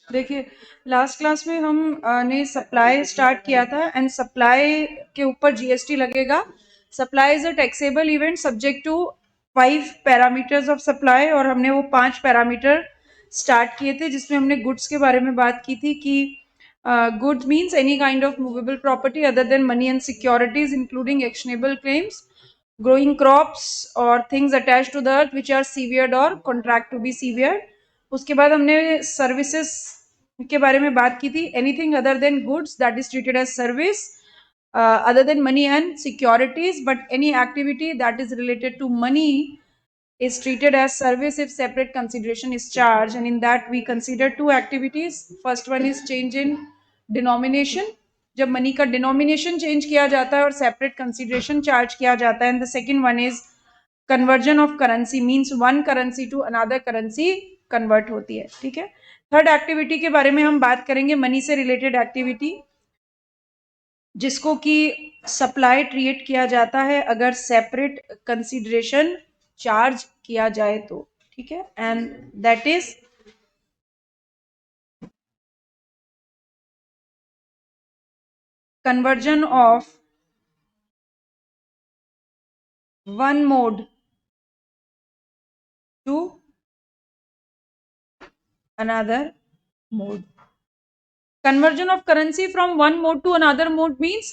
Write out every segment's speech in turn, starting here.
देखिए, last class में हम ने सप्लाई स्टार्ट किया था एंड सप्लाई के ऊपर जीएसटी लगेगा. Supply is a taxable event subject to 5 parameters of supply, और हमने वो 5 पैरामीटर स्टार्ट किए थे जिसमें हमने गुड्स के बारे में बात की थी कि goods means any kind of movable property other than money and securities including actionable claims, growing crops or things attached to the earth which are severed or contract to be severed. उसके बाद हमने services के बारे में बात की थी. Anything other than goods that is treated as service other than money and securities, but any activity that is related to money is treated as service if separate consideration is charged, and in that we consider two activities. First one is change in denomination, जब money का denomination change किया जाता है और separate consideration charge किया जाता है. And the second one is conversion of currency, means one currency to another currency convert होती है. ठीक है. थर्ड एक्टिविटी के बारे में हम बात करेंगे, मनी से रिलेटेड एक्टिविटी, जिसको कि सप्लाई ट्रीट किया जाता है अगर सेपरेट कंसिडरेशन चार्ज किया जाए तो. ठीक है. And that is conversion of one mode to another mode. Conversion of currency from one mode to another mode means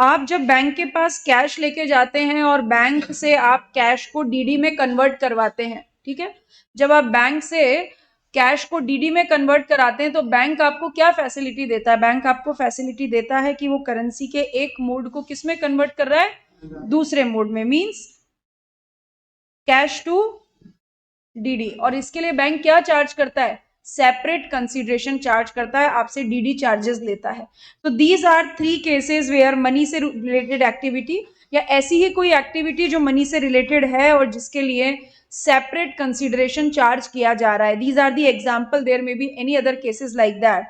आप जब बैंक के पास कैश लेके जाते हैं और बैंक से आप कैश को डीडी में कन्वर्ट करवाते हैं. ठीक है. जब आप बैंक से कैश को डीडी में कन्वर्ट कराते हैं तो बैंक आपको क्या फैसिलिटी देता है? बैंक आपको फैसिलिटी देता है कि वो करेंसी के एक मोड को किस में कन्वर्ट कर रहा है? दूसरे मोड में, मींस कैश टू डीडी. और इसके लिए बैंक क्या चार्ज करता है? सेपरेट कंसिडरेशन चार्ज करता है, आपसे डीडी चार्जेस लेता है. तो these are 3 cases where money से रिलेटेड एक्टिविटी या ऐसी ही कोई एक्टिविटी जो मनी से रिलेटेड है और जिसके लिए separate consideration charge किया जा रहा है. These are the example. There may be any other cases like that.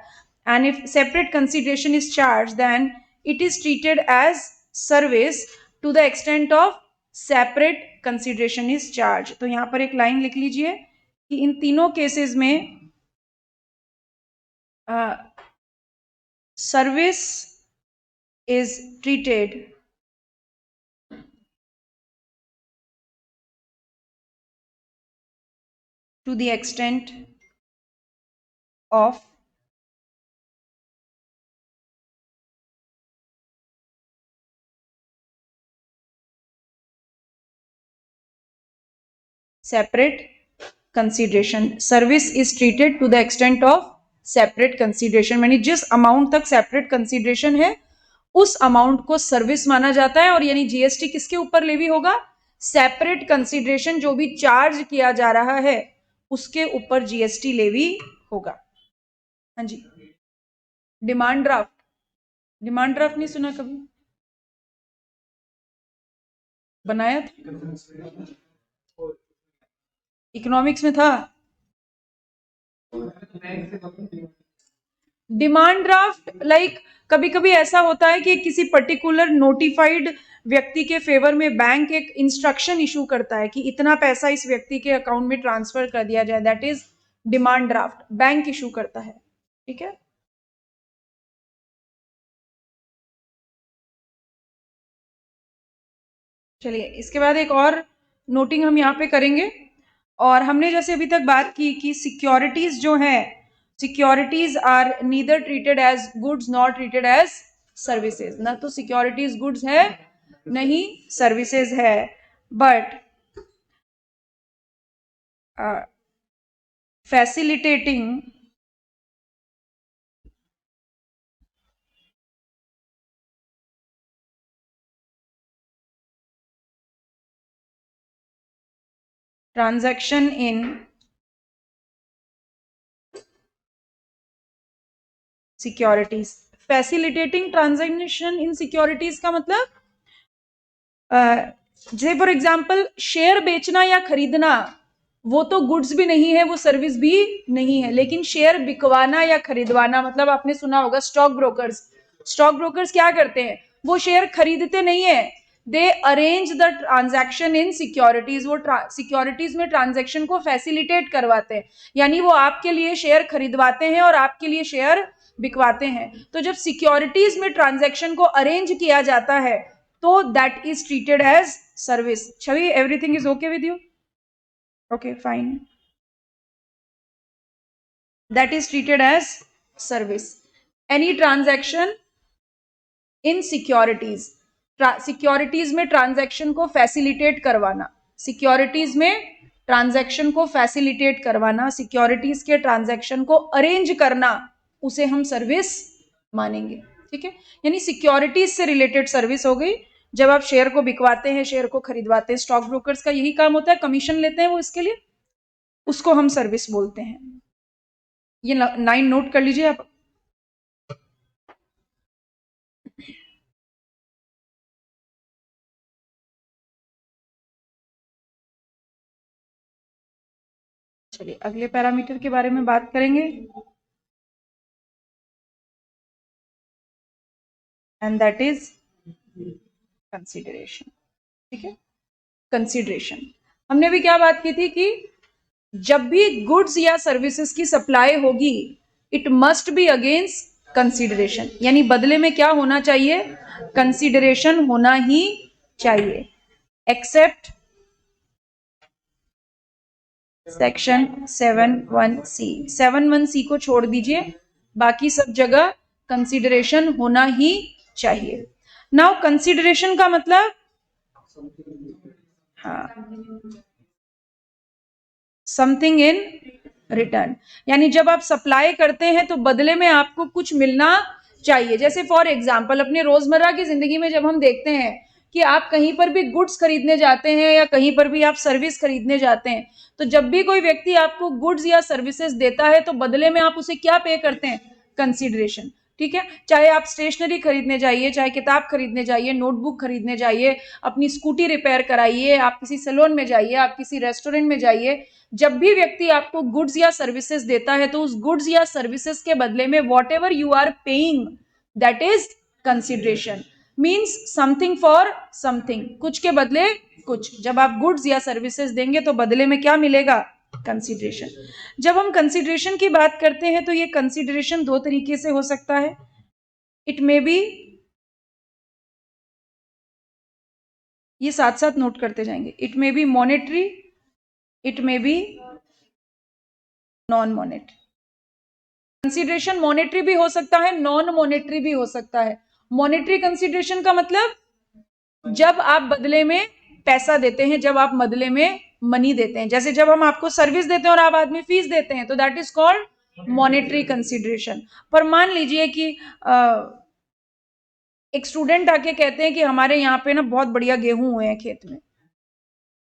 And if separate consideration is charged, then it is treated as service to the extent of separate consideration is charged. तो यहाँ पर एक line लिख लीजिए कि इन तीनों cases में service is treated to the extent of separate consideration. Service is treated to the extent of separate consideration. यानी जिस अमाउंट तक separate consideration है उस अमाउंट को सर्विस माना जाता है. और यानी जीएसटी किसके ऊपर लेवी होगा? सेपरेट कंसिडरेशन जो भी चार्ज किया जा रहा है उसके ऊपर जीएसटी लेवी होगा. हाँ जी. डिमांड ड्राफ्ट, डिमांड ड्राफ्ट नहीं सुना कभी? बनाया था, इकोनॉमिक्स में था. डिमांड ड्राफ्ट लाइक कभी कभी ऐसा होता है कि किसी पर्टिकुलर नोटिफाइड व्यक्ति के फेवर में बैंक एक इंस्ट्रक्शन इशू करता है कि इतना पैसा इस व्यक्ति के अकाउंट में ट्रांसफर कर दिया जाए. That is demand draft, bank issue करता है. ठीक है. चलिए, इसके बाद एक और नोटिंग हम यहाँ पे करेंगे. और हमने जैसे अभी तक बात की कि सिक्योरिटीज जो है, securities are neither treated as goods not treated as services. ना तो सिक्योरिटीज गुड्स है नहीं सर्विसेज है. But facilitating transaction in securities. Facilitating transaction in securities का मतलब जैसे फॉर एग्जाम्पल शेयर बेचना या खरीदना वो तो गुड्स भी नहीं है, वो सर्विस भी नहीं है. लेकिन शेयर बिकवाना या खरीदवाना, मतलब आपने सुना होगा स्टॉक ब्रोकर्स. स्टॉक ब्रोकर्स क्या करते हैं? वो शेयर खरीदते नहीं है, they arrange the transaction in securities, वो सिक्योरिटीज में ट्रांजैक्शन को फैसिलिटेट करवाते हैं, यानी वो आपके लिए शेयर खरीदवाते हैं और आपके लिए शेयर बिकवाते हैं। तो जब सिक्योरिटीज में ट्रांजैक्शन को अरेंज किया जाता है तो that is treated as service. Chhavi, everything is okay with you? Okay, fine, that is treated as service. Any transaction in securities, securities में ट्रांजैक्शन को फैसिलिटेट करवाना, सिक्योरिटीज में ट्रांजैक्शन को फैसिलिटेट करवाना, सिक्योरिटीज के ट्रांजैक्शन को अरेंज करना, उसे हम सर्विस मानेंगे। ठीक है, यानी सिक्योरिटीज से रिलेटेड सर्विस हो गई। जब आप शेयर को बिकवाते हैं, शेयर को खरीदवाते हैं, स्टॉक ब्रोकर्स का यही काम होता है, कमीशन लेते हैं वो इसके लिए, उसको हम सर्विस बोलते हैं। ये 9 नोट कर लीजिए आप। चलिए अगले पैरामीटर के बारे में बात करेंगे, एंड दैट इज कंसीडरेशन। ठीक है, कंसीडरेशन हमने भी क्या बात की थी कि जब भी गुड्स या सर्विसेज की सप्लाई होगी, it must be against consideration, यानी बदले में क्या होना चाहिए? कंसीडरेशन होना ही चाहिए, एक्सेप्ट सेक्शन 7(1)(c). 7(1)(c) को छोड़ दीजिए, बाकी सब जगह कंसीडरेशन होना ही चाहिए। नाउ कंसीडरेशन का मतलब, हाँ, समथिंग इन रिटर्न, यानी जब आप सप्लाई करते हैं तो बदले में आपको कुछ मिलना चाहिए। जैसे फॉर एग्जांपल अपने रोजमर्रा की जिंदगी में जब हम देखते हैं कि आप कहीं पर भी गुड्स खरीदने जाते हैं या कहीं पर भी आप सर्विस खरीदने जाते हैं, तो जब भी कोई व्यक्ति आपको गुड्स या सर्विसेज देता है तो बदले में आप उसे क्या पे करते हैं? कंसीडरेशन। ठीक है, चाहे आप स्टेशनरी खरीदने जाइए, चाहे किताब खरीदने जाइए, नोटबुक खरीदने जाइए, अपनी स्कूटी रिपेयर कराइए, आप किसी सैलून में जाइए, आप किसी रेस्टोरेंट में जाइए, जब भी व्यक्ति आपको गुड्स या सर्विसेज देता है तो उस गुड्स या सर्विसेज के बदले में whatever you are paying, that is consideration. Means something for something, कुछ के बदले कुछ। जब आप गुड्स या सर्विसेज देंगे तो बदले में क्या मिलेगा? कंसीडरेशन। जब हम कंसीडरेशन की बात करते हैं तो ये कंसीडरेशन 2 तरीके से हो सकता है। इट मे बी, ये साथ साथ नोट करते जाएंगे, it may be monetary, it may be non monetary. Consideration monetary भी हो सकता है, नॉन मॉनेटरी भी हो सकता है। मॉनेटरी कंसीडरेशन का मतलब जब आप बदले में पैसा देते हैं, जब आप बदले में मनी देते हैं, जैसे जब हम आपको सर्विस देते हैं और आप आदमी फीस देते हैं, तो that is called monetary consideration. पर मान लीजिए कि एक स्टूडेंट आके कहते हैं कि हमारे यहाँ पे ना बहुत बढ़िया गेहूं हुए हैं खेत में,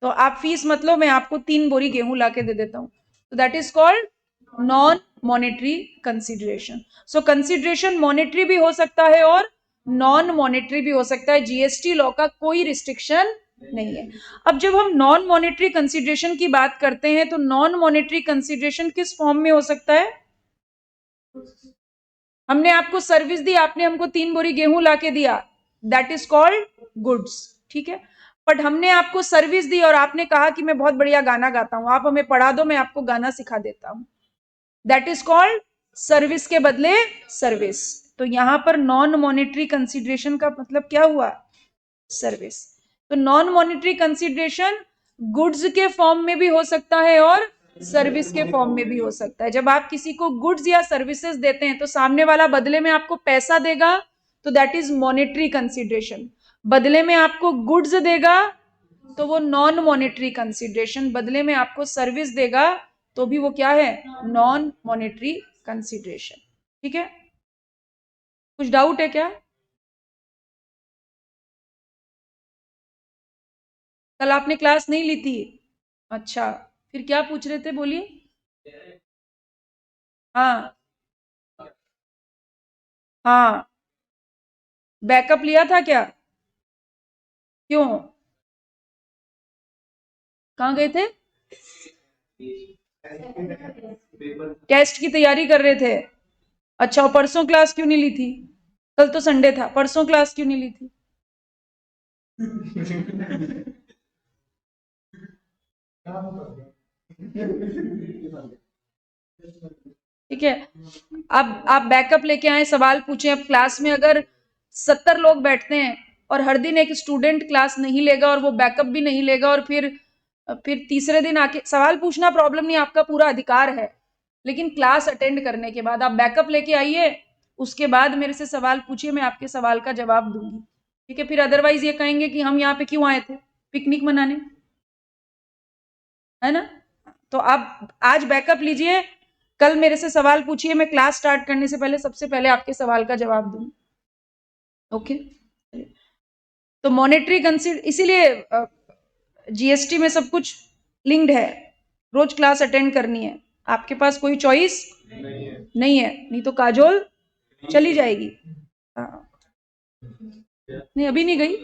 तो आप फीस मतलब मैं आपको 3 बोरी गेहूं लाके दे देता हूं, तो that is called non monetary consideration. So consideration monetary भी हो सकता है और नॉन मॉनेटरी भी हो सकता है। जीएसटी लॉ का कोई रिस्ट्रिक्शन नहीं है। अब जब हम नॉन मॉनेटरी कंसीडरेशन की बात करते हैं तो नॉन मॉनेटरी कंसीडरेशन किस फॉर्म में हो सकता है? हमने आपको सर्विस दी, आपने हमको 3 बोरी गेहूं लाके दिया, दैट इज कॉल्ड गुड्स। ठीक है, बट हमने आपको सर्विस दी और आपने कहा कि मैं बहुत बढ़िया गाना गाता हूं, आप हमें पढ़ा दो, मैं आपको गाना सिखा देता हूं, दैट इज कॉल्ड सर्विस के बदले सर्विस। तो यहां पर नॉन मॉनेटरी कंसीडरेशन का मतलब क्या हुआ? सर्विस। तो नॉन मॉनेटरी कंसीडरेशन गुड्स के फॉर्म में भी हो सकता है और सर्विस के फॉर्म में भी हो सकता है। जब आप किसी को गुड्स या सर्विसेज देते हैं तो सामने वाला बदले में आपको पैसा देगा, तो दैट इज मॉनेटरी कंसीडरेशन। बदले में आपको गुड्स देगा तो वो नॉन मॉनेटरी कंसीडरेशन, बदले में आपको सर्विस देगा तो भी वो क्या है? Non monetary consideration. ठीक है, कुछ डाउट है क्या? कल आपने क्लास नहीं ली थी? अच्छा, फिर क्या पूछ रहे थे, बोलिए। हाँ, हाँ, बैकअप लिया था क्या? क्यों, कहाँ गए थे? टेस्ट की तैयारी कर रहे थे। अच्छा, और परसों क्लास क्यों नहीं ली थी? कल तो संडे था, परसों क्लास क्यों नहीं ली थी? ठीक है। अब आप बैकअप लेके आए, सवाल पूछे। अब क्लास में अगर 70 लोग बैठते हैं और हर दिन एक स्टूडेंट क्लास नहीं लेगा और वो बैकअप भी नहीं लेगा, और फिर तीसरे दिन आके सवाल पूछना प्रॉब्लम नहीं, आपका पूरा अधिकार है, लेकिन क्लास अटेंड करने के बाद आप बैकअप लेके आइए, उसके बाद मेरे से सवाल पूछिए, मैं आपके सवाल का जवाब दूंगी। ठीक है। फिर अदरवाइज ये कहेंगे कि हम यहाँ पे क्यों आए थे, पिकनिक मनाने, है ना। तो आप आज बैकअप लीजिए, कल मेरे से सवाल पूछिए, मैं क्लास स्टार्ट करने से पहले सबसे पहले आपके सवाल का जवाब दूंगी। ओके। तो मॉनेटरी कंसीडर, इसीलिए जीएसटी में सब कुछ लिंक्ड है, रोज क्लास अटेंड करनी है, आपके पास कोई चॉइस नहीं है, नहीं तो काजोल चली जाएगी। नहीं अभी नहीं गई,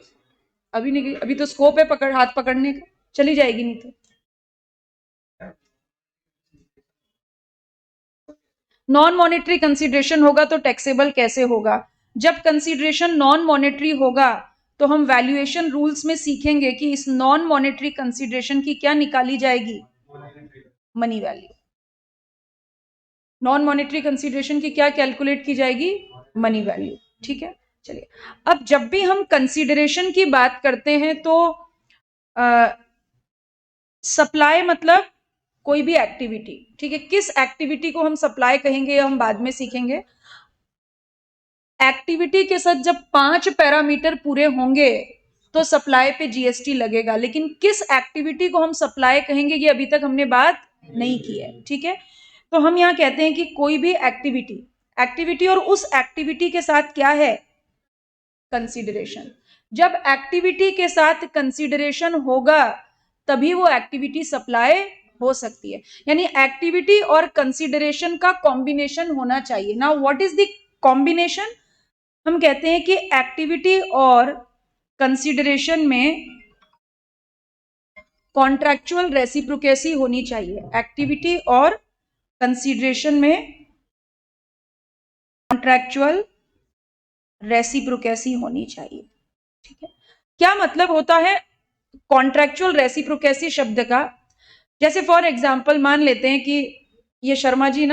अभी नहीं गई, अभी तो स्कोप है पकड़, हाथ पकड़ने का, चली जाएगी नहीं तो। नॉन मॉनेटरी कंसीडरेशन होगा तो टैक्सेबल कैसे होगा? जब कंसीडरेशन नॉन मॉनेटरी होगा तो हम वैल्यूएशन रूल्स में सीखेंगे कि इस नॉन मॉनेटरी कंसीडरेशन की क्या निकाली जाएगी, money value. Non monetary consideration की क्या कैलकुलेट की जाएगी, मनी वैल्यू। ठीक है। चलिए, अब जब भी हम कंसीडरेशन की बात करते हैं तो सप्लाई मतलब कोई भी एक्टिविटी। ठीक है। किस एक्टिविटी को हम सप्लाई कहेंगे हम बाद में सीखेंगे। एक्टिविटी के साथ जब 5 पैरामीटर पूरे होंगे तो सप्लाई पे जीएसटी लगेगा, लेकिन किस एक्टिविटी को हम सप्लाई कहेंगे ये अभी तक हमने बात नहीं की है। ठीक है। तो हम यहां कहते हैं कि कोई भी एक्टिविटी और उस एक्टिविटी के साथ क्या है, कंसीडरेशन। जब एक्टिविटी के साथ कंसीडरेशन होगा तभी वो एक्टिविटी सप्लाई हो सकती है, यानी एक्टिविटी और कंसीडरेशन का कॉम्बिनेशन होना चाहिए। Now what is the combination? हम कहते हैं कि एक्टिविटी और कंसीडरेशन में कॉन्ट्रैक्चुअल रेसिप्रोकेसी होनी चाहिए। एक्टिविटी और कंसीडरेशन में कॉन्ट्रैक्चुअल रेसिप्रोकेसी होनी चाहिए। ठीक है। क्या मतलब होता है कॉन्ट्रैक्चुअल रेसिप्रोकेसी शब्द का? जैसे फॉर एग्जांपल मान लेते हैं कि ये शर्मा जी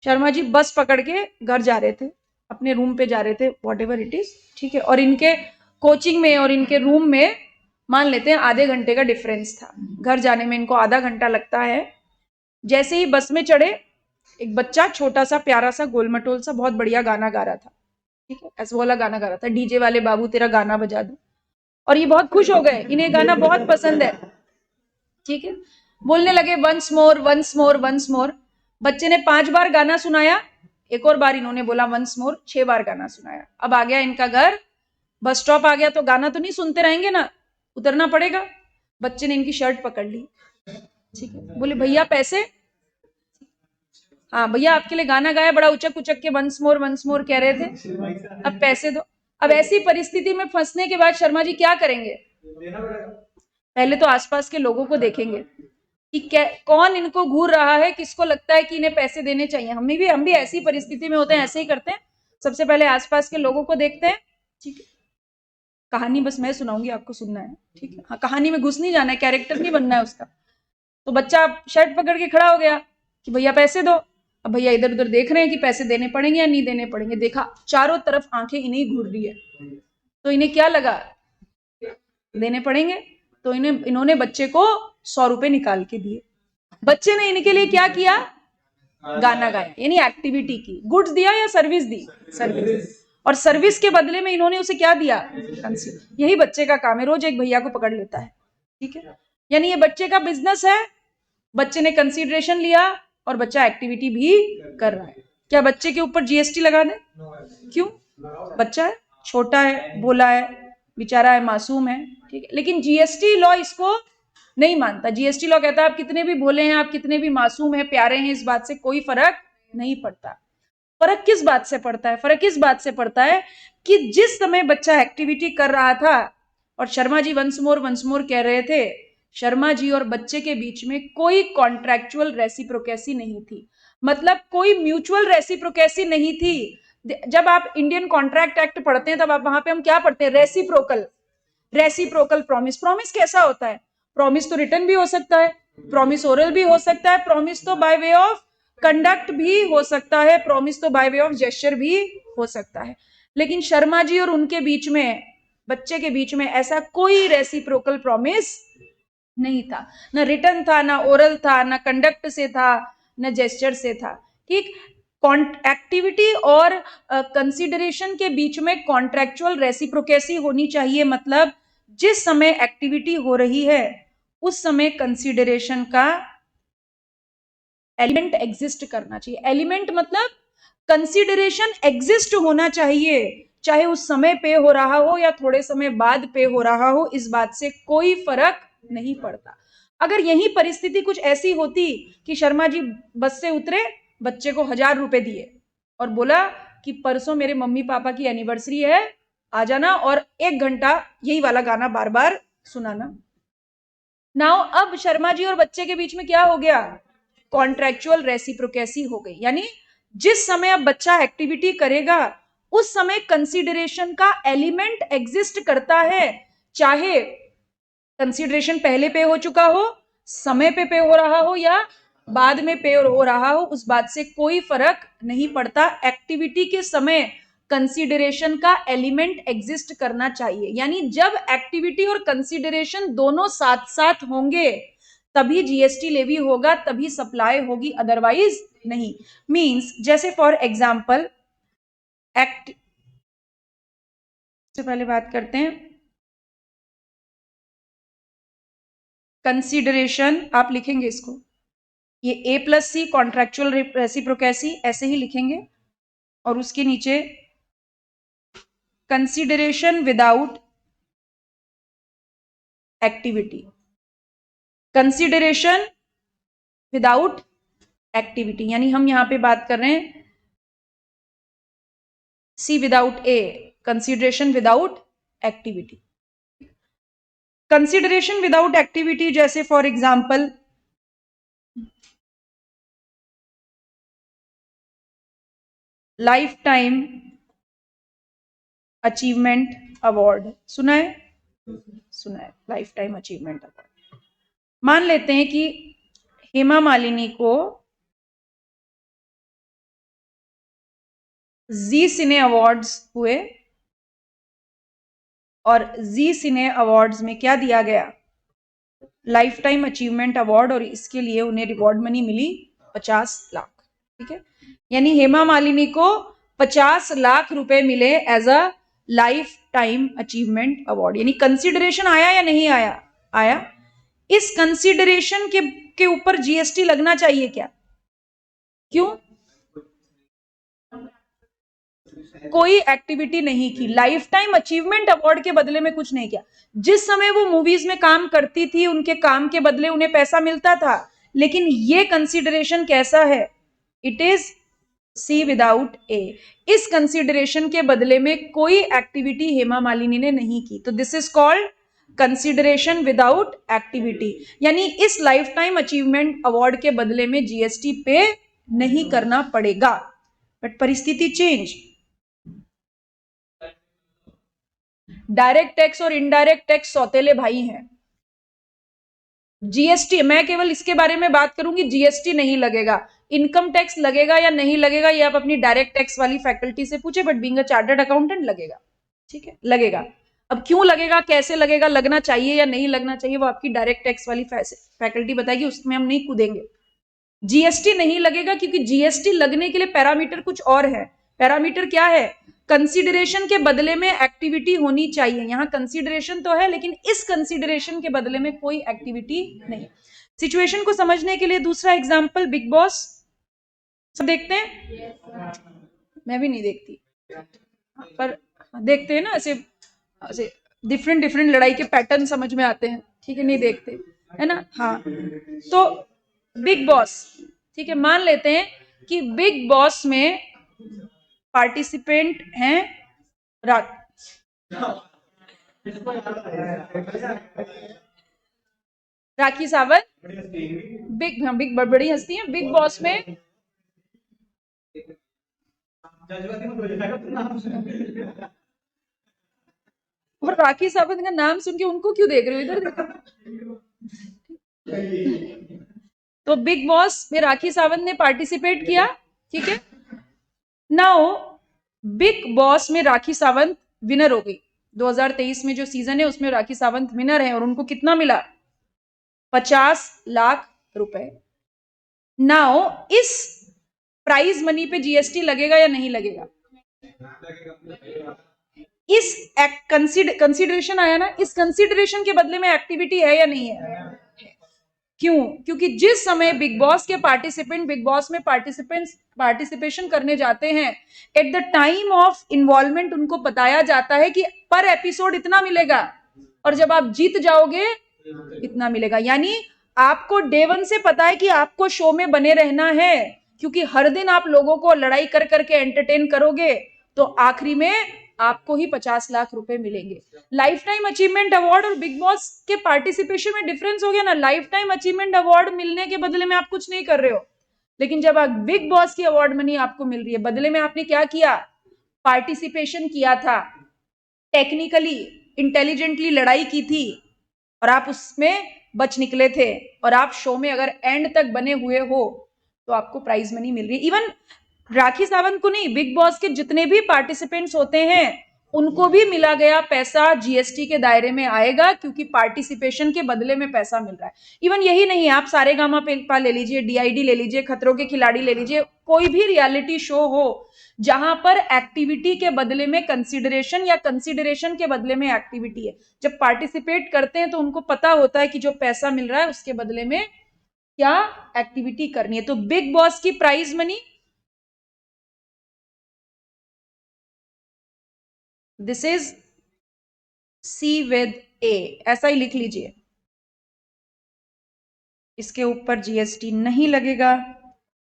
शर्मा जी बस पकड़ के घर जा रहे थे, अपने रूम पे जा रहे थे, वॉट एवर इट इज। ठीक है। और इनके कोचिंग में और इनके रूम में मान लेते हैं आधे घंटे का डिफरेंस था, घर जाने में इनको आधा घंटा लगता है। जैसे ही बस में चढ़े, एक बच्चा छोटा सा प्यारा सा गोलमटोल सा बहुत बढ़िया गाना गा रहा था। ठीक है। ऐसा वाला गाना गा रहा था, डीजे वाले बाबू तेरा गाना बजा दो, और ये बहुत खुश हो गए, इन्हें गाना बहुत पसंद है। ठीक है। बोलने लगे once more once more once more. बच्चे ने 5 बार गाना सुनाया, एक और बार इन्होंने बोला वंस मोर, 6 बार गाना सुनाया। अब आ गया इनका घर, बस स्टॉप आ गया, तो गाना तो नहीं सुनते रहेंगे ना, उतरना पड़ेगा। बच्चे ने इनकी शर्ट पकड़ ली। ठीक है। बोले भैया पैसे? हाँ भैया आपके लिए गाना गाया, बड़ा उचक उचक के वंस मोर कह रहे थे, अब पैसे दो। अब ऐसी परिस्थिति में फंसने के बाद शर्मा जी क्या करेंगे? पहले तो आसपास के लोगों को देखेंगे कि कौन इनको घूर रहा है, किसको लगता है कि इन्हें पैसे देने चाहिए। हम भी ऐसी परिस्थिति में होते हैं, ऐसे ही करते हैं। सबसे पहले आसपास के लोगों को देखते हैं। ठीक है। कहानी बस मैं सुनाऊंगी, आपको सुनना है। ठीक है। हाँ, कहानी में घुस नहीं जाना है, कैरेक्टर नहीं बनना है उसका। तो बच्चा शर्ट पकड़ के खड़ा हो गया कि भैया पैसे दो। अब भैया इधर उधर देख रहे हैं कि पैसे देने पड़ेंगे या नहीं देने पड़ेंगे। देखा चारों तरफ आंखें इन्हें घूर रही है, तो इन्हें क्या लगा, देने पड़ेंगे। तो इन्होंने बच्चे को 100 रुपए निकाल के दिए। बच्चे ने इनके लिए क्या किया, गाना गाया, यानी एक्टिविटी की। गुड्स दिया या सर्विस दी, सर्विस। और सर्विस के बदले में इन्होंने उसे क्या दिया, यही बच्चे का काम है, रोज एक भैया को पकड़ लेता है। ठीक है। यानी ये बच्चे का बिजनेस है, बच्चे ने कंसीडरेशन लिया और बच्चा एक्टिविटी भी कर रहा है। क्या बच्चे के ऊपर जीएसटी लगा दे? क्यों? बच्चा है, छोटा है, भोला है, बेचारा है, मासूम है। ठीक है। लेकिन जीएसटी लॉ इसको नहीं मानता। जीएसटी लॉ कहता है आप कितने भी भोले हैं, आप कितने भी मासूम हैं, प्यारे हैं, इस बात से कोई फर्क नहीं पड़ता। फर्क किस बात से पड़ता है? फर्क इस बात से पड़ता है कि जिस समय बच्चा एक्टिविटी कर रहा था और शर्मा जी वंस मोर कह रहे थे, शर्मा जी और बच्चे के बीच में कोई कॉन्ट्रैक्चुअल रेसिप्रोकेसी नहीं थी, मतलब कोई म्यूचुअल रेसिप्रोकेसी नहीं थी। जब आप इंडियन कॉन्ट्रैक्ट एक्ट पढ़ते हैं तब आप वहां पे हम क्या पढ़ते हैं, रेसिप्रोकल, रेसिप्रोकल प्रॉमिस। प्रॉमिस कैसा होता है, प्रॉमिस तो रिटर्न भी हो सकता है, प्रॉमिस ओरल भी हो सकता है, प्रॉमिस तो बाय वे ऑफ कंडक्ट भी हो सकता है, प्रॉमिस तो बाय वे ऑफ जेस्चर भी हो सकता है। लेकिन शर्मा जी और उनके बीच में, बच्चे के बीच में ऐसा कोई रेसिप्रोकल प्रॉमिस नहीं था, ना रिटर्न था, ना ओरल था, ना कंडक्ट से था, न जेस्चर से था। ठीक, एक्टिविटी और कंसिडरेशन के बीच में कॉन्ट्रेक्चुअल रेसिप्रोकेसी होनी चाहिए। मतलब जिस समय एक्टिविटी हो रही है उस समय कंसिडरेशन का एलिमेंट एग्जिस्ट करना चाहिए। एलिमेंट मतलब कंसिडरेशन एग्जिस्ट होना चाहिए, चाहे उस समय पे हो रहा हो या थोड़े समय बाद पे हो रहा हो, इस बात से कोई फर्क नहीं पड़ता। अगर यही परिस्थिति कुछ ऐसी होती कि शर्मा जी बस से उतरे, बच्चे को 1000 रुपए दिए और बोला कि परसों मेरे मम्मी पापा की एनिवर्सरी है, आ जाना और 1 घंटा यही वाला गाना बार बार सुनाना। नाउ अब शर्मा जी और बच्चे के बीच में क्या हो गया, कॉन्ट्रेक्चुअल रेसिप्रोकेसी हो गई। यानी जिस समय अब बच्चा एक्टिविटी करेगा उस समय कंसीडरेशन का एलिमेंट एग्जिस्ट करता है, चाहे कंसीडरेशन पहले पे हो चुका हो, समय पे हो रहा हो या बाद में पे हो रहा हो, उस बात से कोई फर्क नहीं पड़ता। एक्टिविटी के समय कंसीडरेशन का एलिमेंट एग्जिस्ट करना चाहिए। यानी जब एक्टिविटी और कंसीडरेशन दोनों साथ साथ होंगे तभी जीएसटी लेवी होगा, तभी सप्लाई होगी, अदरवाइज नहीं। मींस जैसे फॉर एग्जांपल एक्ट से पहले बात करते हैं कंसीडरेशन, आप लिखेंगे इसको, ये ए प्लस सी कॉन्ट्रेक्चुअल रेसिप्रोकेसी ऐसे ही लिखेंगे और उसके नीचे consideration without activity, consideration without activity. यानी हम यहां पे बात कर रहे हैं C without A, consideration without activity. Consideration without activity जैसे for example lifetime achievement award, सुना है, सुना है, लाइफ टाइम अचीवमेंट अवार्ड। मान लेते हैं कि हेमा मालिनी को जी सिने अवार्ड्स हुए और जी सिने अवार्ड्स में क्या दिया गया, लाइफ टाइम अचीवमेंट अवार्ड, और इसके लिए उन्हें रिवॉर्ड मनी मिली 50 लाख। ठीक है, यानी हेमा मालिनी को 50 लाख रुपए मिले as a lifetime achievement award. यानी कंसिडरेशन आया या नहीं आया, आया। इस कंसिडरेशन के ऊपर जीएसटी लगना चाहिए क्या, क्यों, कोई एक्टिविटी नहीं की, लाइफ टाइम अचीवमेंट अवार्ड के बदले में कुछ नहीं किया। जिस समय वो मूवीज में काम करती थी उनके काम के बदले उन्हें पैसा मिलता था, लेकिन ये कंसीडरेशन कैसा है, it is C without A. इस कंसीडरेशन के बदले में कोई एक्टिविटी हेमा मालिनी ने नहीं की, तो this is called consideration without activity. यानी इस लाइफ टाइम अचीवमेंट अवार्ड के बदले में जीएसटी पे नहीं करना पड़ेगा। बट परिस्थिति चेंज, डायरेक्ट टैक्स और इनडायरेक्ट टैक्स सौतेले भाई हैं। जीएसटी, मैं केवल इसके बारे में बात करूंगी, जीएसटी नहीं लगेगा। इनकम टैक्स लगेगा या नहीं लगेगा ये आप अपनी डायरेक्ट टैक्स वाली फैकल्टी से पूछे, but being a chartered accountant लगेगा। ठीक है, लगेगा। अब क्यों लगेगा, कैसे लगेगा, लगना चाहिए या नहीं लगना चाहिए, वो आपकी डायरेक्ट टैक्स वाली फैकल्टी बताएगी, उसमें हम नहीं कूदेंगे। जीएसटी नहीं लगेगा क्योंकि जीएसटी लगने के लिए पैरामीटर कुछ और है। पैरामीटर क्या है, कंसीडरेशन के बदले में एक्टिविटी होनी चाहिए। यहां कंसीडरेशन तो है लेकिन इस कंसीडरेशन के बदले में कोई एक्टिविटी नहीं। सिचुएशन को समझने के लिए दूसरा एग्जांपल, बिग बॉस सब देखते हैं, मैं भी नहीं देखती पर देखते हैं ना, ऐसे ऐसे डिफरेंट डिफरेंट लड़ाई के पैटर्न समझ में आते हैं। ठीक है, नहीं देखते है ना, हाँ। तो बिग बॉस, ठीक है, मान लेते हैं कि बिग बॉस में पार्टिसिपेंट हैं राखी सावंत, बिग बड़ी हस्ती है। बिग बॉस में और राखी सावंत का नाम सुन के उनको क्यों देख रहे हो, इधर देखो। तो बिग बॉस में राखी सावंत ने पार्टिसिपेट किया, ठीक है। नाउ बिग बॉस में राखी सावंत विनर हो गई। 2023 में जो सीजन है उसमें राखी सावंत विनर है और उनको कितना मिला, 50 लाख रुपए। नाउ इस प्राइज मनी पे जीएसटी लगेगा या नहीं लगेगा? इस कंसिडरेशन आया ना, इस कंसिडरेशन के बदले में एक्टिविटी है या नहीं है? क्यों? क्योंकि जिस समय बिग बॉस के पार्टिसिपेंट बिग बॉस में पार्टिसिपेशन करने जाते हैं, at the time of involvement उनको बताया जाता है कि पर एपिसोड इतना मिलेगा और जब आप जीत जाओगे इतना मिलेगा। यानी आपको डे वन से पता है कि आपको शो में बने रहना है, क्योंकि हर दिन आप लोगों को लड़ाई कर करके एंटरटेन करोगे तो आखिरी में आपको ही 50 लाख रुपए मिलेंगे। लाइफ टाइम अचीवमेंट अवार्ड और बिग बॉस के पार्टिसिपेशन में डिफरेंस हो गया ना। लाइफ टाइम अचीवमेंट अवार्ड मिलने के बदले में आप कुछ नहीं कर रहे हो, लेकिन जब आप बिग बॉस की अवार्ड मनी आपको मिल रही है, बदले में आपने क्या किया, पार्टिसिपेशन किया था, टेक्निकली इंटेलिजेंटली लड़ाई की थी और आप उसमें बच निकले थे, और आप शो में अगर एंड तक बने हुए हो तो आपको प्राइज मनी मिल रही है। इवन राखी सावंत को नहीं, बिग बॉस के जितने भी पार्टिसिपेंट्स होते हैं उनको भी मिला गया पैसा जीएसटी के दायरे में आएगा, क्योंकि पार्टिसिपेशन के बदले में पैसा मिल रहा है। इवन यही नहीं, आप सारेगामापा ले लीजिए, डीआईडी ले लीजिए, खतरों के खिलाड़ी ले लीजिए, कोई भी रियलिटी शो हो जहां पर एक्टिविटी के बदले में कंसिडरेशन या कंसिडरेशन के बदले में एक्टिविटी है, जब पार्टिसिपेट करते हैं तो उनको पता होता है कि जो पैसा मिल रहा है उसके बदले में क्या एक्टिविटी करनी है। तो बिग बॉस की prize money, this is C with A, ऐसा ही लिख लीजिए। इसके ऊपर जीएसटी नहीं लगेगा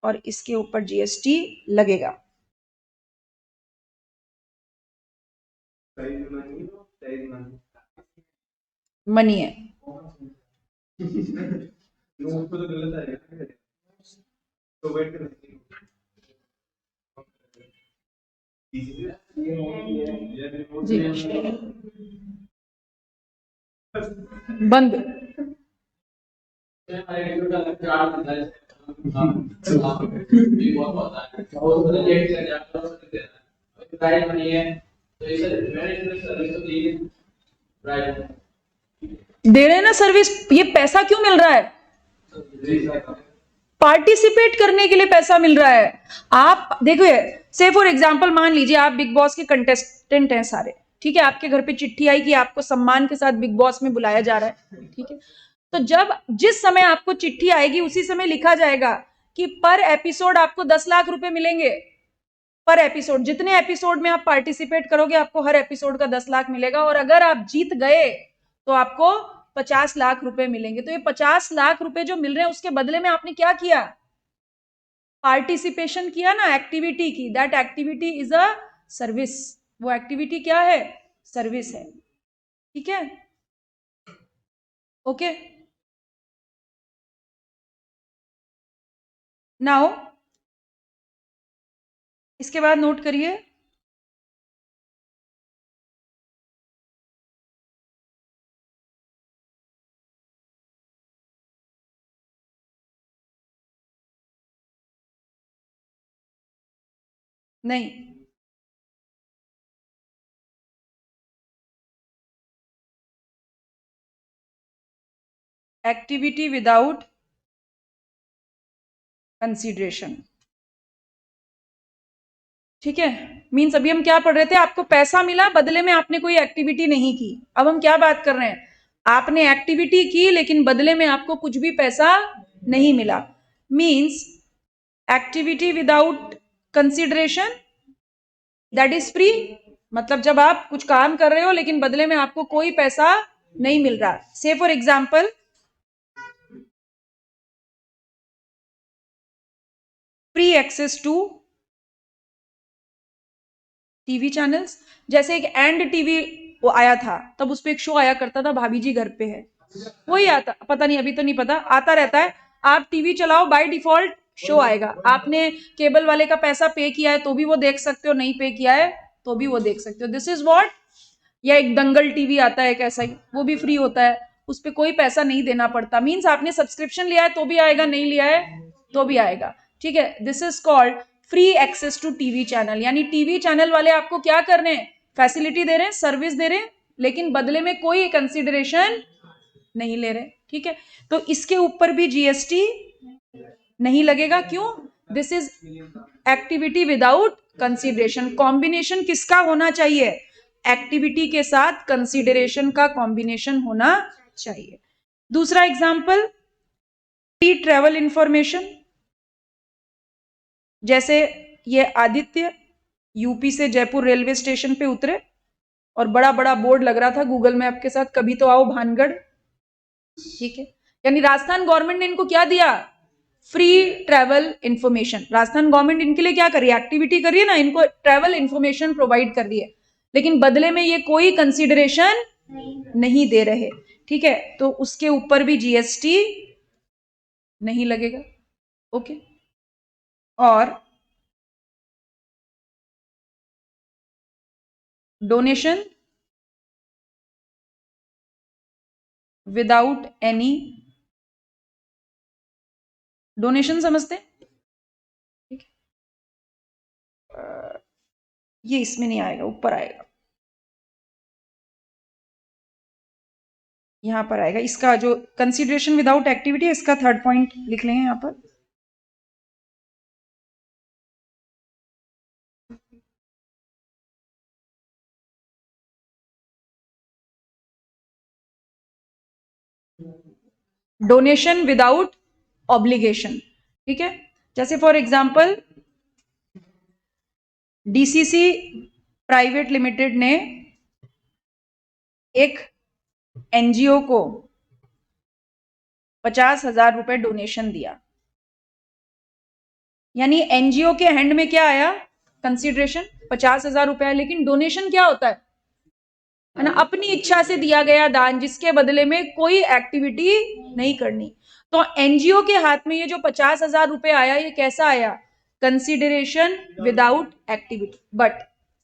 और इसके ऊपर जीएसटी लगेगा। मनी है। जी बंद। दे रहे हैं ना सर्विस, ये पैसा क्यों मिल रहा है? पार्टिसिपेट करने के लिए पैसा मिल रहा है। आप देखिए, से फॉर एग्जांपल मान लीजिए आप बिग बॉस के कंटेस्टेंट हैं सारे, ठीक है, आपके घर पे चिट्ठी आई कि आपको सम्मान के साथ बिग बॉस में बुलाया जा रहा है, ठीक है। तो जब जिस समय आपको चिट्ठी आएगी उसी समय लिखा जाएगा कि पर एपिसोड आपको 10 लाख रुपए मिलेंगे। पर एपिसोड, जितने एपिसोड में आप पार्टिसिपेट करोगे आपको हर एपिसोड का 10 लाख मिलेगा, और अगर आप जीत गए तो आपको 50 लाख रुपए मिलेंगे। तो ये 50 लाख रुपए जो मिल रहे हैं उसके बदले में आपने क्या किया, पार्टिसिपेशन किया ना, एक्टिविटी की। That activity is a service. वो एक्टिविटी क्या है? सर्विस है, ठीक है, ओके। नाउ इसके बाद नोट करिए, नहीं, एक्टिविटी विदाउट कंसीडरेशन, ठीक है। मीन्स अभी हम क्या पढ़ रहे थे, आपको पैसा मिला, बदले में आपने कोई एक्टिविटी नहीं की। अब हम क्या बात कर रहे हैं, आपने एक्टिविटी की लेकिन बदले में आपको कुछ भी पैसा नहीं मिला। Means activity without consideration that is free. मतलब जब आप कुछ काम कर रहे हो लेकिन बदले में आपको कोई पैसा नहीं मिल रहा। Say for example free access to TV channels, जैसे एक एंड टीवी वो आया था, तब उस पर एक शो आया करता था, भाभी जी घर पे है, वही आता, पता नहीं अभी तो नहीं पता, आता रहता है। आप टीवी चलाओ, बाय डिफॉल्ट शो आएगा। आपने केबल वाले का पैसा पे किया है तो भी वो देख सकते हो, नहीं पे किया है तो भी वो देख सकते हो। This is what. या एक दंगल टीवी आता है कैसा ही, वो भी फ्री होता है, उस पर कोई पैसा नहीं देना पड़ता। मीन्स आपने सब्सक्रिप्शन लिया है तो भी आएगा, नहीं लिया है तो भी आएगा। ठीक है, this is called free access to TV channel. यानी टीवी चैनल वाले आपको क्या कर रहे हैं, फैसिलिटी दे रहे हैं, सर्विस दे रहे हैं, लेकिन बदले में कोई कंसिडरेशन नहीं ले रहे। ठीक है, तो इसके ऊपर भी जीएसटी नहीं लगेगा। क्यों? This is activity without consideration. Combination किसका होना चाहिए? एक्टिविटी के साथ कंसिडरेशन का कॉम्बिनेशन होना चाहिए। दूसरा एग्जाम्पल, फ्री ट्रेवल इंफॉर्मेशन। जैसे ये आदित्य यूपी से जयपुर रेलवे स्टेशन पे उतरे और बड़ा बड़ा बोर्ड लग रहा था गूगल मैप के साथ, कभी तो आओ भानगढ़। ठीक है, यानी राजस्थान गवर्नमेंट ने इनको क्या दिया? Free travel information. Rajasthan government इनके लिए क्या कर रही है? एक्टिविटी कर रही है ना, इनको ट्रैवल इंफॉर्मेशन प्रोवाइड कर रही है, लेकिन बदले में ये कोई कंसिडरेशन नहीं दे रहे। ठीक है, तो उसके ऊपर भी जीएसटी नहीं लगेगा। ओके, और डोनेशन विदाउट एनी, डोनेशन समझते हैं? ठीक है, ये इसमें नहीं आएगा, ऊपर आएगा, यहां पर आएगा। इसका जो कंसिडरेशन विदाउट एक्टिविटी है, इसका थर्ड पॉइंट लिख लेंगे यहां पर। Donation without obligation. ठीक है, जैसे for example DCC private limited ने एक एनजीओ को 50,000 रुपए डोनेशन दिया। यानी एनजीओ के हैंड में क्या आया? कंसिडरेशन 50,000 रुपए, लेकिन डोनेशन क्या होता है ना, अपनी इच्छा से दिया गया दान, जिसके बदले में कोई एक्टिविटी नहीं करनी। तो एनजीओ के हाथ में ये जो 50,000 रुपए आया, ये कैसा आया? Consideration without activity. But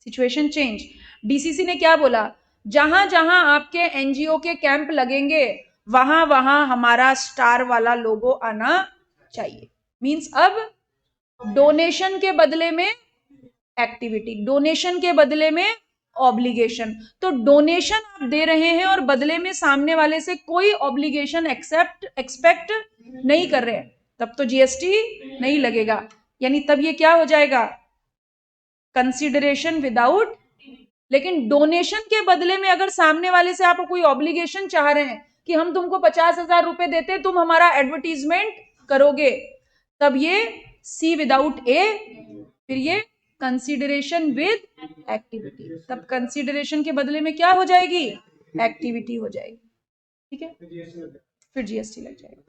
situation change. DCC ने क्या बोला? जहां जहां आपके एनजीओ के कैंप लगेंगे वहां वहां हमारा स्टार वाला लोगो आना चाहिए। मींस अब डोनेशन के बदले में एक्टिविटी, डोनेशन के बदले में ऑब्लिगेशन। तो डोनेशन आप दे रहे हैं और बदले में सामने वाले से कोई ऑब्लिगेशन एक्सपेक्ट नहीं कर रहे हैं, तब तो जीएसटी नहीं लगेगा। यानी तब ये क्या हो जाएगा? Consideration without. लेकिन डोनेशन के बदले में अगर सामने वाले से आप कोई ऑब्लिगेशन चाह रहे हैं कि हम तुमको 50,000 रुपए देते, तुम हमारा एडवर्टीजमेंट करोगे, तब ये सी विदाउट ए, फिर ये कंसिडरेशन विद एक्टिविटी। तब कंसिडरेशन के बदले में क्या हो जाएगी? एक्टिविटी हो जाएगी। ठीक है, फिर जीएसटी लग जाएगा।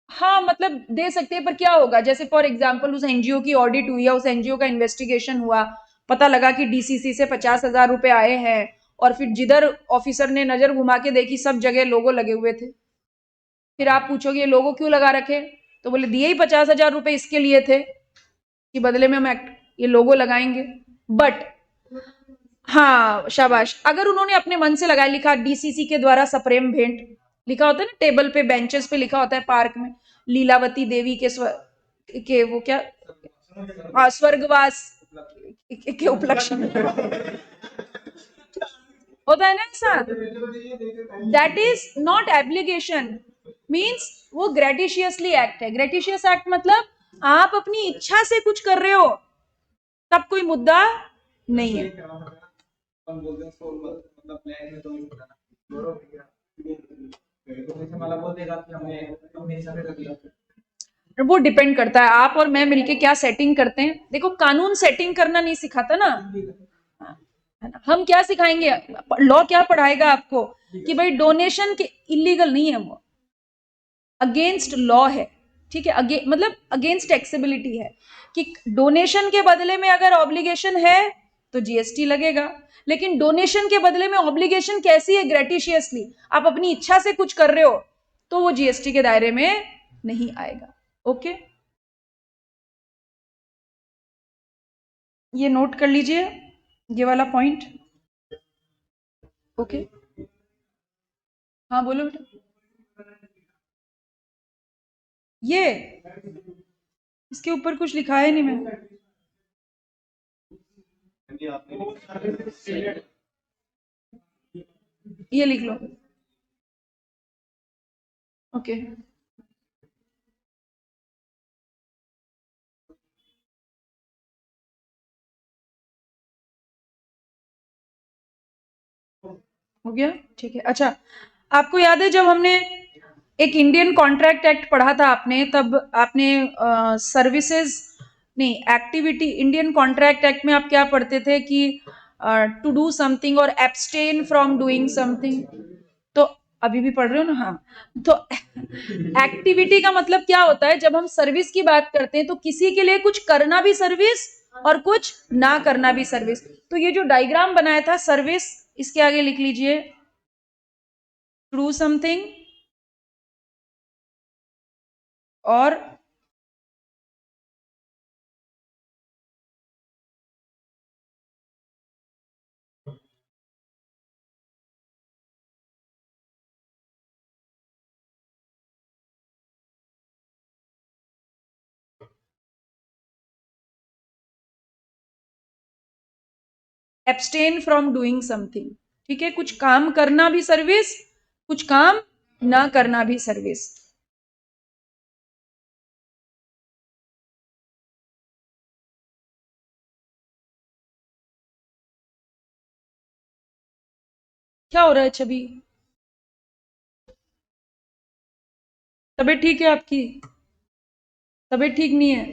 हाँ, मतलब दे सकते हैं, पर क्या होगा? जैसे फॉर एग्जांपल उस एनजीओ की ऑडिट हुई है, उस एनजीओ का इन्वेस्टिगेशन हुआ, पता लगा कि डीसीसी से 50,000 रुपए आए हैं, और फिर जिधर ऑफिसर ने नजर घुमा के देखी सब जगह लोगो लगे हुए थे। फिर आप पूछोगे ये लोगो क्यों लगा रखे? तो बोले दिए ही 50,000 रुपए इसके लिए थे कि बदले में हम ये लोगो लगाएंगे। बट हाँ, शाबाश, अगर उन्होंने अपने मन से लगाया, लिखा डीसीसी के द्वारा सप्रेम भेंट, लिखा होता है ना टेबल पे, बेंचेस पे लिखा होता है पार्क में, लीलावती देवी के वो क्या, हाँ, स्वर्गवास के उपलक्ष्य में होता है ना ऐसा, दैट इज नॉट एब्लिगेशन। मीन्स वो ग्रेटिशियसली एक्ट है। ग्रेटिशियस एक्ट मतलब आप अपनी इच्छा से कुछ कर रहे हो, तब कोई मुद्दा नहीं है। वो डिपेंड करता है आप और मैं मिलके क्या सेटिंग करते हैं। देखो, कानून सेटिंग करना नहीं सिखाता ना, है ना? हम क्या सिखाएंगे? लॉ क्या पढ़ाएगा आपको कि भाई डोनेशन के इलीगल नहीं है, वो अगेंस्ट लॉ है। ठीक है, मतलब अगेंस्ट टैक्सेबिलिटी है कि डोनेशन के बदले में अगर ऑब्लिगेशन है तो जीएसटी लगेगा। लेकिन डोनेशन के बदले में ऑब्लिगेशन कैसी है? ग्रेटिशियसली, आप अपनी इच्छा से कुछ कर रहे हो, तो वो जीएसटी के दायरे में नहीं आएगा। ओके, ये नोट कर लीजिए, ये वाला पॉइंट। ओके, हाँ बोलो बेटा। ये इसके ऊपर कुछ लिखा है नहीं मैंने। ये लिख लो। ओके, हो गया, ठीक है। अच्छा, आपको याद है जब हमने एक इंडियन कॉन्ट्रैक्ट एक्ट पढ़ा था आपने, तब आपने सर्विसेज नहीं, एक्टिविटी, इंडियन कॉन्ट्रैक्ट एक्ट में आप क्या पढ़ते थे कि टू डू समथिंग और एब्सटेन फ्रॉम डूइंग समथिंग। तो अभी भी पढ़ रहे हो ना? हाँ, तो एक्टिविटी का मतलब क्या होता है? जब हम सर्विस की बात करते हैं तो किसी के लिए कुछ करना भी सर्विस और कुछ ना करना भी सर्विस। तो ये जो डायग्राम बनाया था सर्विस, इसके आगे लिख लीजिए टू डू समथिंग और एब्सटेन फ्रॉम डूइंग समथिंग। ठीक है, कुछ काम करना भी सर्विस, कुछ काम ना करना भी सर्विस। क्या हो रहा है छवि? तबीयत ठीक है आपकी? तबीयत ठीक नहीं है?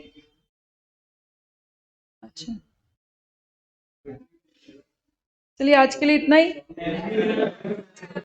अच्छा, चलिए आज के लिए इतना ही।